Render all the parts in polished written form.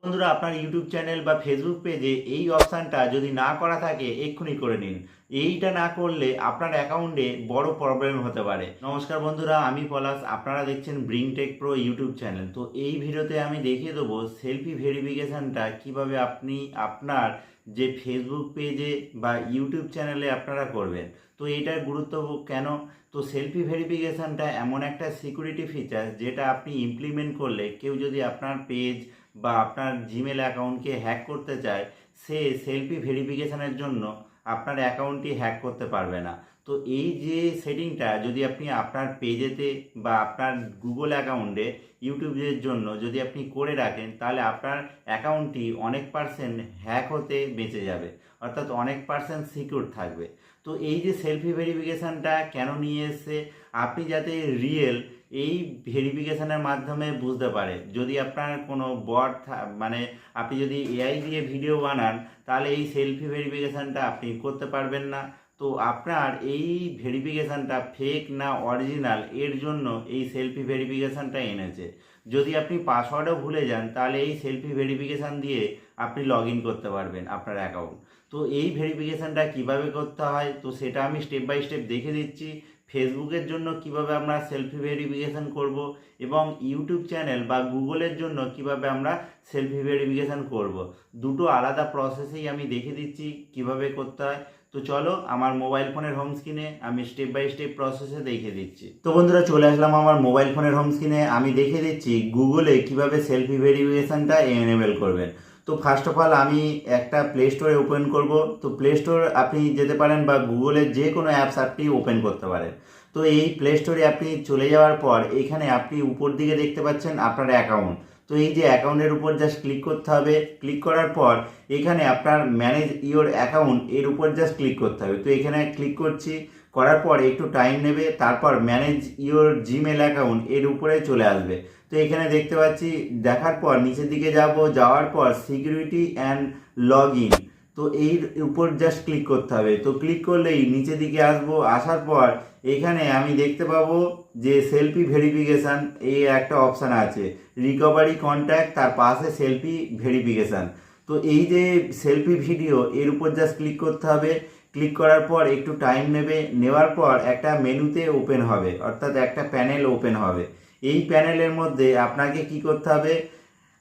বন্ধুরা, আপনার YouTube channel বা ফেসবুক পেজে এই অপশানটা যদি না করা থাকে এক্ষুনি করে নিন। এইটা না করলে আপনার অ্যাকাউন্টে বড় প্রবলেম হতে পারে। নমস্কার বন্ধুরা, আমি পলাশ, আপনারা দেখছেন bring take pro YouTube channel. তো এই ভিডিওতে আমি দেখিয়ে দেবো সেলফি ভেরিফিকেশানটা কিভাবে আপনি আপনার যে ফেসবুক পেজে বা ইউটিউব চ্যানেলে আপনারা করবেন। তো এটার গুরুত্ব কেন? তো সেলফি ভেরিফিকেশানটা এমন একটা সিকিউরিটি ফিচার যেটা আপনি ইমপ্লিমেন্ট করলে কেউ যদি আপনার পেজ বা আপনার জিমেল অ্যাকাউন্টকে হ্যাক করতে চায়, সে সেলফি ভেরিফিকেশানের জন্য আপনার অ্যাকাউন্টটি হ্যাক করতে পারবে না। তো এই যে সেটিংটা যদি আপনি আপনার পেজেতে বা আপনার গুগল অ্যাকাউন্টে ইউটিউবের জন্য যদি আপনি করে রাখেন, তাহলে আপনার অ্যাকাউন্টটি অনেক পার্সেন্ট হ্যাক হতে বেঁচে যাবে, অর্থাৎ অনেক পার্সেন্ট সিকিউর থাকবে। তো এই যে সেলফি ভেরিফিকেশানটা কেন নিয়ে এসছে, আপনি যাতে রিয়েল এই ভেরিফিকেশানের মাধ্যমে বুঝতে পারে। যদি আপনার কোনো বট মানে আপনি যদি এআই দিয়ে ভিডিও বানান, তাহলে এই সেলফি ভেরিফিকেশানটা আপনি করতে পারবেন না। তো আপনার এই ভেরিফিকেশানটা ফেক না অরিজিনাল, এর জন্য এই সেলফি ভেরিফিকেশানটা এনেছে। যদি আপনি পাসওয়ার্ডও ভুলে যান, তাহলে এই সেলফি ভেরিফিকেশান দিয়ে আপনি লগ ইন করতে পারবেন আপনার অ্যাকাউন্ট। তো এই ভেরিফিকেশানটা কিভাবে করতে হয়, তো সেটা আমি স্টেপ বাই স্টেপ দেখে দিচ্ছি। ফেসবুকের জন্য কিভাবে আমরা সেলফি ভেরিফিকেশান করব, এবং ইউটিউব চ্যানেল বা গুগলের জন্য কিভাবে আমরা সেলফি ভেরিফিকেশান করব, দুটো আলাদা প্রসেসেই আমি দেখে দিচ্ছি কিভাবে করতে হয়। তো চলো, আমার মোবাইল ফোনের হোম স্ক্রিনে আমি স্টেপ বাই স্টেপ প্রসেসে দেখে দিচ্ছি। তো বন্ধুরা, চলে আসলাম আমার মোবাইল ফোনের হোম স্ক্রিনে। আমি দেখে দিচ্ছি গুগলে কিভাবে সেলফি ভেরিফিকেশানটা এনেবেল করবেন। তো ফার্স্ট অফ অল আমি একটা প্লে স্টোরে ওপেন করব। তো প্লে স্টোর আপনি যেতে পারেন বা গুগলের যে কোনো অ্যাপস আপনি ওপেন করতে পারেন। তো এই প্লে স্টোরে আপনি চলে যাওয়ার পর এখানে আপনি উপর দিকে দেখতে পাচ্ছেন আপনার অ্যাকাউন্ট। তো এই যে অ্যাকাউন্টের উপর জাস্ট ক্লিক করতে হবে। ক্লিক করার পর এখানে আপনার ম্যানেজ ইওর অ্যাকাউন্ট এর উপর জাস্ট ক্লিক করতে হবে। তো এখানে ক্লিক করছি, করার পর একটু টাইম নেবে, তারপর ম্যানেজ ইওর জিমেল অ্যাকাউন্ট এর উপরে চলে আসবে। তো এখানে দেখতে পাচ্ছি, দেখার পর নিচের দিকে যাব, যাওয়ার পর সিকিউরিটি অ্যান্ড লগ ইন, তো এই উপর জাস্ট ক্লিক করতে হবে। তো ক্লিক করলেই নিচের দিকে আসবো। আসার পর এখানে আমি দেখতে পাবো যে সেলফি ভেরিফিকেশান এই একটা অপশান আছে, রিকভারি কন্ট্যাক্ট, তার পাশে সেলফি ভেরিফিকেশান। তো এই যে সেলফি ভিডিও এর উপর জাস্ট ক্লিক করতে হবে। ক্লিক করার পর একটু টাইম নেবে, নেওয়ার পর একটা মেনুতে ওপেন হবে, অর্থাৎ একটা প্যানেল ওপেন হবে। এই প্যানেলের মধ্যে আপনাকে কি করতে হবে,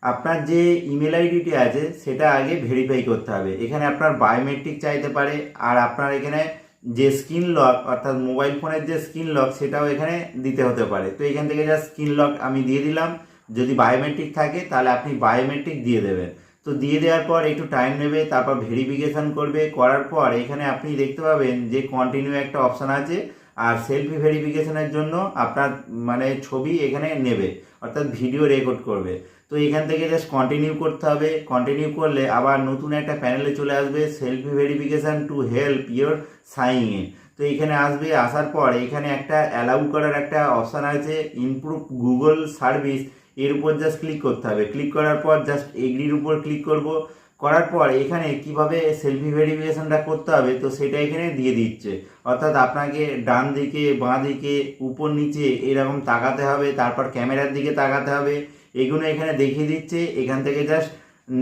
আপনার যে ইমেল আইডিটি আছে সেটা আগে ভেরিফাই করতে হবে। এখানে আপনার বায়োমেট্রিক চাইতে পারে, আর আপনার এখানে যে স্ক্রিন লক, অর্থাৎ মোবাইল ফোনের যে স্ক্রিন লক, সেটাও এখানে দিতে হতে পারে। তো এখান থেকে যা স্ক্রিন লক আমি দিয়ে দিলাম। যদি বায়োমেট্রিক থাকে তাহলে আপনি বায়োমেট্রিক দিয়ে দেবেন। তো দিয়ে দেওয়ার পর একটু টাইম নেবে, তারপর ভেরিফিকেশান করবে। করার পর এখানে আপনি দেখতে পাবেন যে কন্টিনিউ একটা অপশান আছে, আর সেলফি ভেরিফিকেশানের জন্য আপনার মানে ছবি এখানে নেবে, অর্থাৎ ভিডিও রেকর্ড করবে। তো এখান থেকে জাস্ট কন্টিনিউ করতে হবে। কন্টিনিউ করলে আবার নতুন একটা প্যানেলে চলে আসবে, selfie verification to help your sign in. তো এখানে আসবে, আসার পর এখানে একটা অ্যালাউ করার একটা অপশান আছে, ইমপ্রুভ গুগল সার্ভিস, এর উপর জাস্ট ক্লিক করতে হবে। ক্লিক করার পর জাস্ট এগ্রির উপর ক্লিক করব। করার পর এখানে কিভাবে সেলফি ভেরিফিকেশানটা করতে হবে, তো সেটা এখানে দিয়ে দিচ্ছে, অর্থাৎ আপনাকে ডান দিকে, বাঁ দিকে, উপর নিচে এরকম তাকাতে হবে, তারপর ক্যামেরার দিকে তাকাতে হবে। এগুলো এখানে দেখিয়ে দিচ্ছে। এখান থেকে জাস্ট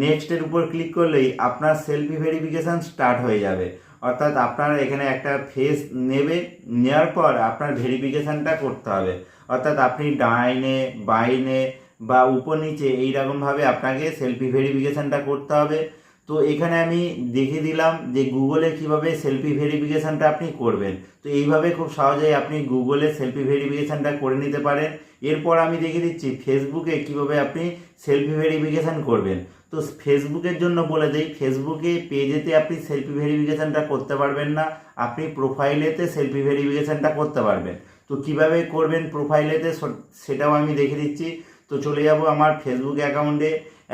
নেক্সটের উপর ক্লিক করলেই আপনার সেলফি ভেরিফিকেশান স্টার্ট হয়ে যাবে, অর্থাৎ আপনার এখানে একটা ফেস নেবে, নেওয়ার পর আপনার ভেরিফিকেশানটা করতে হবে, অর্থাৎ আপনি ডাইনে বাইনে বা উপর নিচে এইরকমভাবে আপনাকে সেলফি ভেরিফিকেশানটা করতে হবে। তো এখানে আমি দেখিয়ে দিলাম যে গুগলে কিভাবে সেলফি ভেরিফিকেশানটা আপনি করবেন। তো এইভাবে খুব সহজেই আপনি গুগলে সেলফি ভেরিফিকেশানটা করে নিতে পারেন। এরপর আমি দেখিয়ে দিচ্ছি ফেসবুকে কিভাবে আপনি সেলফি ভেরিফিকেশান করবেন। তো ফেসবুকের জন্য বলে দিই, ফেসবুকে পেজেতে আপনি সেলফি ভেরিফিকেশানটা করতে পারবেন না, আপনি প্রোফাইলেতে সেলফি ভেরিফিকেশানটা করতে পারবেন। তো কিভাবে করবেন প্রোফাইলেতে সেটাও আমি দেখে দিচ্ছি। তো চলে যাব আমার ফেসবুক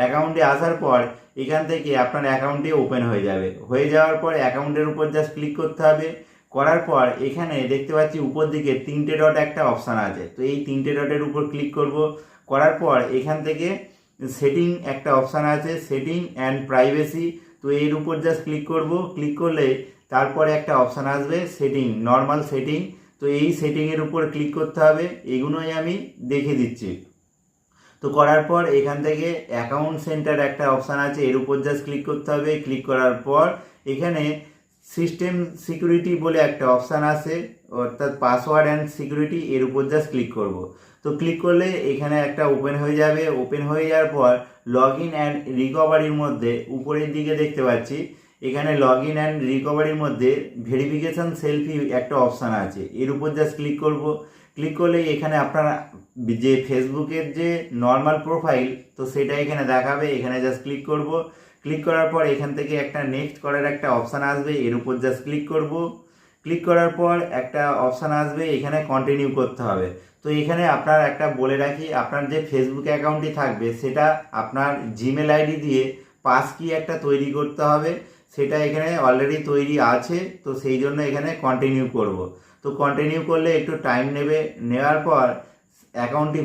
অ্যাকাউন্টে আসার পর এখান থেকে আপনার অ্যাকাউন্টটি ওপেন হয়ে যাবে। হয়ে যাওয়ার পর অ্যাকাউন্টের উপর জাস্ট ক্লিক করতে হবে। করার পর এখানে দেখতে পাচ্ছি উপর দিকে তিনটে ডট একটা অপশান আছে, তো এই তিনটে ডটের উপর ক্লিক করব। করার পর এখান থেকে সেটিং একটা অপশান আছে, সেটিং অ্যান্ড প্রাইভেসি, তো এর উপর জাস্ট ক্লিক করব। ক্লিক করলে তারপরে একটা অপশান আসবে সেটিং, নর্মাল সেটিং, তো এই সেটিংয়ের উপর ক্লিক করতে হবে। এগুলোই আমি দেখে দিচ্ছি। তো করার পর এখান থেকে অ্যাকাউন্ট সেন্টার একটা অপশান আছে, এর উপর জাস্ট ক্লিক করতে হবে। ক্লিক করার পর এখানে সিস্টেম সিকিউরিটি বলে একটা অপশান আছে, অর্থাৎ পাসওয়ার্ড অ্যান্ড সিকিউরিটি, এর উপর জাস্ট ক্লিক করব। তো ক্লিক করলে এখানে একটা ওপেন হয়ে যাবে। ওপেন হয়ে যাওয়ার পর লগ ইন অ্যান্ড রিকভারির মধ্যে উপরের দিকে দেখতে পাচ্ছি এখানে লগ ইন অ্যান্ড রিকভারির মধ্যে ভেরিফিকেশান সেলফি একটা অপশান আছে, এর উপর জাস্ট ক্লিক করব। ক্লিক করলে এখানে আপনারা যে ফেসবুকের যে নর্মাল প্রোফাইল তো সেটা এখানে দেখাবে, এখানে জাস্ট ক্লিক করব। ক্লিক করার পর এখান থেকে একটা নেক্সট করার একটা অপশান আসবে, এর উপর জাস্ট ক্লিক করব। ক্লিক করার পর একটা অপশান আসবে, এখানে কন্টিনিউ করতে হবে। তো এখানে আপনার একটা বলে রাখি, আপনার যে ফেসবুক অ্যাকাউন্টটি থাকবে সেটা আপনার জিমেল আইডি দিয়ে পাস কি একটা তৈরি করতে হবে, সেটা এখানে অলরেডি তৈরি আছে, তো সেই জন্য এখানে কন্টিনিউ করব। তো কন্টিনিউ করলে একটু টাইম নেবে, নেওয়ার পর অ্যাকাউন্টটি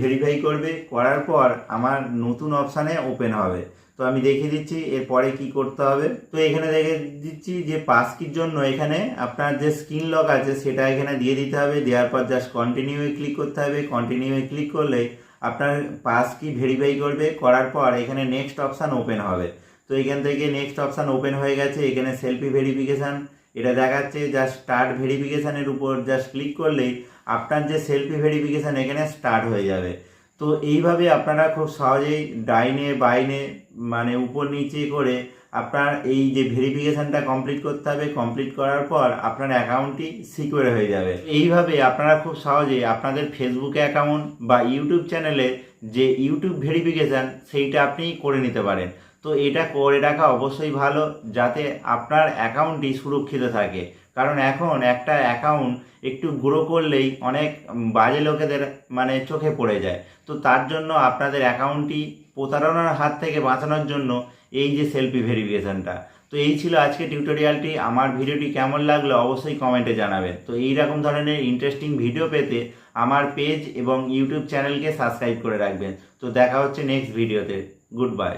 ভেরিফাই করবে, করার পর আমার নতুন অপশানে ওপেন হবে। তো আমি দেখিয়ে দিচ্ছি এরপরে কি করতে হবে। তো এখানে দেখে দিচ্ছি যে পাসকির জন্য এখানে আপনার যে স্ক্রিন লক আছে সেটা এখানে দিয়ে দিতে হবে। দেওয়ার পর জাস্ট কন্টিনিউয়ে ক্লিক করতে হবে। কন্টিনিউয়ে ক্লিক করলে আপনার পাসকি ভেরিফাই করবে, করার পর এখানে নেক্সট অপশান ওপেন হবে। তো এখান থেকে নেক্সট অপশান ওপেন হয়ে গেছে, এখানে সেলফি ভেরিফিকেশান এটা দেখাচ্ছে। জাস্ট স্টার্ট ভেরিফিকেশানের উপর জাস্ট ক্লিক করলেই আপনার যে সেলফি ভেরিফিকেশান এখানে স্টার্ট হয়ে যাবে। তো এইভাবে আপনারা খুব সহজেই ডাইনে বাইনে মানে উপর নিচে করে আপনার এই যে ভেরিফিকেশানটা কমপ্লিট করতে হবে। কমপ্লিট করার পর আপনার অ্যাকাউন্টটি সিকিউর হয়ে যাবে। এইভাবে আপনারা খুব সহজেই আপনাদের ফেসবুক অ্যাকাউন্ট বা ইউটিউব চ্যানেলে যে ইউটিউব ভেরিফিকেশান সেইটা আপনি করে নিতে পারেন। তো এটা করে রাখা অবশ্যই ভালো, যাতে আপনার অ্যাকাউন্টটি সুরক্ষিত থাকে। কারণ এখন একটা অ্যাকাউন্ট একটু গ্রো করলেই অনেক বাজে লোকেদের মানে চোখে পড়ে যায়। তো তার জন্য আপনাদের অ্যাকাউন্টটি প্রতারণার হাত থেকে বাঁচানোর জন্য এই যে সেলফি ভেরিফিকেশানটা। তো এই ছিল আজকে টিউটোরিয়ালটি। আমার ভিডিওটি কেমন লাগলো অবশ্যই কমেন্টে জানাবেন। তো এই রকম ধরনের ইন্টারেস্টিং ভিডিও পেতে আমার পেজ এবং ইউটিউব চ্যানেলকে সাবস্ক্রাইব করে রাখবেন। তো দেখা হচ্ছে নেক্সট ভিডিওতে। Good bye.